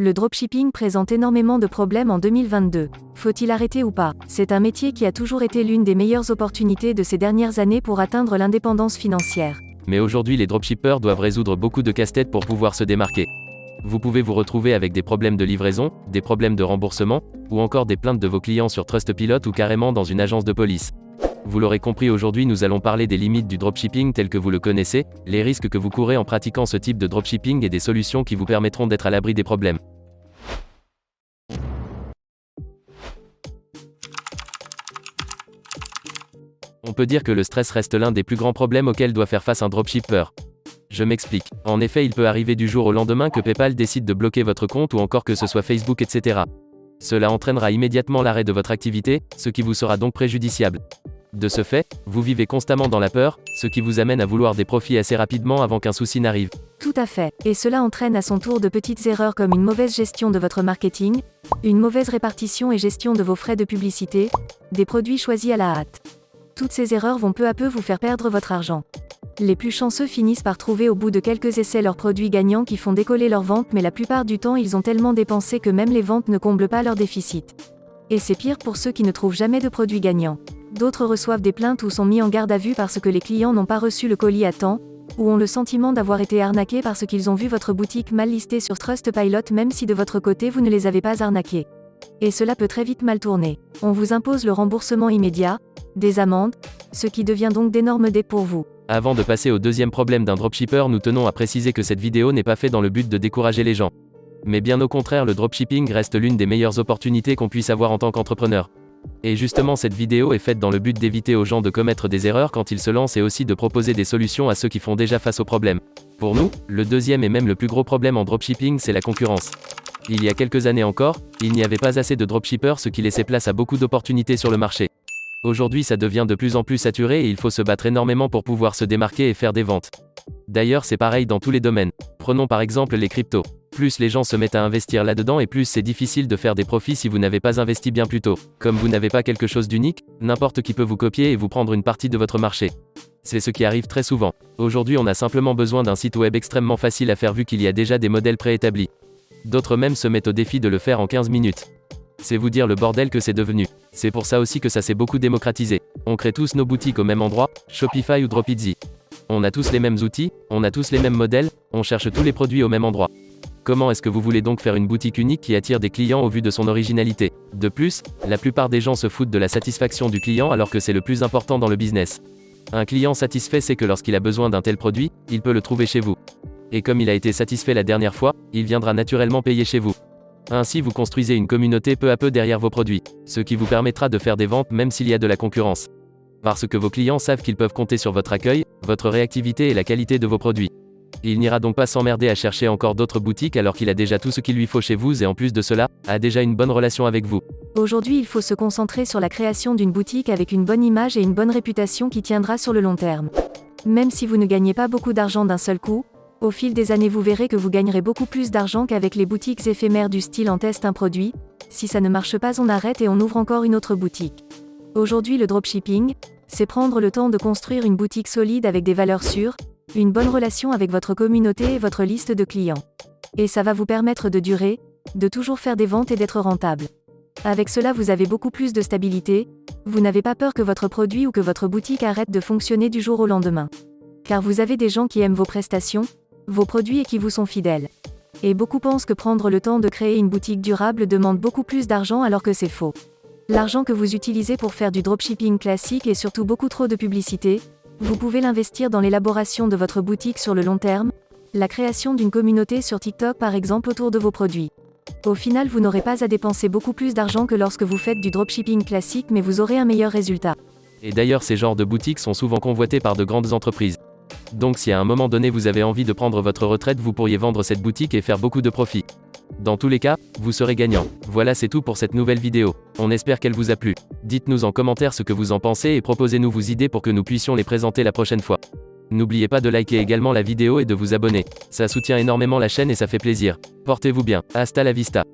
Le dropshipping présente énormément de problèmes en 2022. Faut-il arrêter ou pas? C'est un métier qui a toujours été l'une des meilleures opportunités de ces dernières années pour atteindre l'indépendance financière. Mais aujourd'hui les dropshippers doivent résoudre beaucoup de casse-tête pour pouvoir se démarquer. Vous pouvez vous retrouver avec des problèmes de livraison, des problèmes de remboursement, ou encore des plaintes de vos clients sur Trustpilot ou carrément dans une agence de police. Vous l'aurez compris, aujourd'hui nous allons parler des limites du dropshipping tel que vous le connaissez, les risques que vous courez en pratiquant ce type de dropshipping et des solutions qui vous permettront d'être à l'abri des problèmes. On peut dire que le stress reste l'un des plus grands problèmes auxquels doit faire face un dropshipper. Je m'explique. En effet, il peut arriver du jour au lendemain que PayPal décide de bloquer votre compte ou encore que ce soit Facebook, etc. Cela entraînera immédiatement l'arrêt de votre activité, ce qui vous sera donc préjudiciable. De ce fait, vous vivez constamment dans la peur, ce qui vous amène à vouloir des profits assez rapidement avant qu'un souci n'arrive. Tout à fait. Et cela entraîne à son tour de petites erreurs comme une mauvaise gestion de votre marketing, une mauvaise répartition et gestion de vos frais de publicité, des produits choisis à la hâte. Toutes ces erreurs vont peu à peu vous faire perdre votre argent. Les plus chanceux finissent par trouver au bout de quelques essais leurs produits gagnants qui font décoller leurs ventes, mais la plupart du temps ils ont tellement dépensé que même les ventes ne comblent pas leur déficit. Et c'est pire pour ceux qui ne trouvent jamais de produits gagnants. D'autres reçoivent des plaintes ou sont mis en garde à vue parce que les clients n'ont pas reçu le colis à temps, ou ont le sentiment d'avoir été arnaqués parce qu'ils ont vu votre boutique mal listée sur Trustpilot même si de votre côté vous ne les avez pas arnaqués. Et cela peut très vite mal tourner. On vous impose le remboursement immédiat, des amendes, ce qui devient donc d'énormes dettes pour vous. Avant de passer au deuxième problème d'un dropshipper, nous tenons à préciser que cette vidéo n'est pas faite dans le but de décourager les gens. Mais bien au contraire, le dropshipping reste l'une des meilleures opportunités qu'on puisse avoir en tant qu'entrepreneur. Et justement, cette vidéo est faite dans le but d'éviter aux gens de commettre des erreurs quand ils se lancent et aussi de proposer des solutions à ceux qui font déjà face aux problèmes. Pour nous, le deuxième et même le plus gros problème en dropshipping, c'est la concurrence. Il y a quelques années encore, il n'y avait pas assez de dropshippers, ce qui laissait place à beaucoup d'opportunités sur le marché. Aujourd'hui, ça devient de plus en plus saturé et il faut se battre énormément pour pouvoir se démarquer et faire des ventes. D'ailleurs, c'est pareil dans tous les domaines. Prenons par exemple les cryptos. Plus les gens se mettent à investir là-dedans et plus c'est difficile de faire des profits si vous n'avez pas investi bien plus tôt. Comme vous n'avez pas quelque chose d'unique, n'importe qui peut vous copier et vous prendre une partie de votre marché. C'est ce qui arrive très souvent. Aujourd'hui, on a simplement besoin d'un site web extrêmement facile à faire vu qu'il y a déjà des modèles préétablis. D'autres même se mettent au défi de le faire en 15 minutes. C'est vous dire le bordel que c'est devenu. C'est pour ça aussi que ça s'est beaucoup démocratisé. On crée tous nos boutiques au même endroit, Shopify ou Dropizzy. On a tous les mêmes outils, on a tous les mêmes modèles, on cherche tous les produits au même endroit. Comment est-ce que vous voulez donc faire une boutique unique qui attire des clients au vu de son originalité? De plus, la plupart des gens se foutent de la satisfaction du client alors que c'est le plus important dans le business. Un client satisfait sait que lorsqu'il a besoin d'un tel produit, il peut le trouver chez vous. Et comme il a été satisfait la dernière fois, il viendra naturellement payer chez vous. Ainsi vous construisez une communauté peu à peu derrière vos produits, ce qui vous permettra de faire des ventes même s'il y a de la concurrence. Parce que vos clients savent qu'ils peuvent compter sur votre accueil, votre réactivité et la qualité de vos produits. Il n'ira donc pas s'emmerder à chercher encore d'autres boutiques alors qu'il a déjà tout ce qu'il lui faut chez vous et en plus de cela, a déjà une bonne relation avec vous. Aujourd'hui, il faut se concentrer sur la création d'une boutique avec une bonne image et une bonne réputation qui tiendra sur le long terme. Même si vous ne gagnez pas beaucoup d'argent d'un seul coup, au fil des années vous verrez que vous gagnerez beaucoup plus d'argent qu'avec les boutiques éphémères du style on teste un produit, si ça ne marche pas on arrête et on ouvre encore une autre boutique. Aujourd'hui le dropshipping, c'est prendre le temps de construire une boutique solide avec des valeurs sûres, une bonne relation avec votre communauté et votre liste de clients. Et ça va vous permettre de durer, de toujours faire des ventes et d'être rentable. Avec cela vous avez beaucoup plus de stabilité, vous n'avez pas peur que votre produit ou que votre boutique arrête de fonctionner du jour au lendemain. Car vous avez des gens qui aiment vos prestations, vos produits et qui vous sont fidèles. Et beaucoup pensent que prendre le temps de créer une boutique durable demande beaucoup plus d'argent alors que c'est faux. L'argent que vous utilisez pour faire du dropshipping classique et surtout beaucoup trop de publicité, vous pouvez l'investir dans l'élaboration de votre boutique sur le long terme, la création d'une communauté sur TikTok par exemple autour de vos produits. Au final vous n'aurez pas à dépenser beaucoup plus d'argent que lorsque vous faites du dropshipping classique mais vous aurez un meilleur résultat. Et d'ailleurs ces genres de boutiques sont souvent convoités par de grandes entreprises. Donc si à un moment donné vous avez envie de prendre votre retraite, vous pourriez vendre cette boutique et faire beaucoup de profit. Dans tous les cas, vous serez gagnant. Voilà, c'est tout pour cette nouvelle vidéo. On espère qu'elle vous a plu. Dites-nous en commentaire ce que vous en pensez et proposez-nous vos idées pour que nous puissions les présenter la prochaine fois. N'oubliez pas de liker également la vidéo et de vous abonner. Ça soutient énormément la chaîne et ça fait plaisir. Portez-vous bien. Hasta la vista.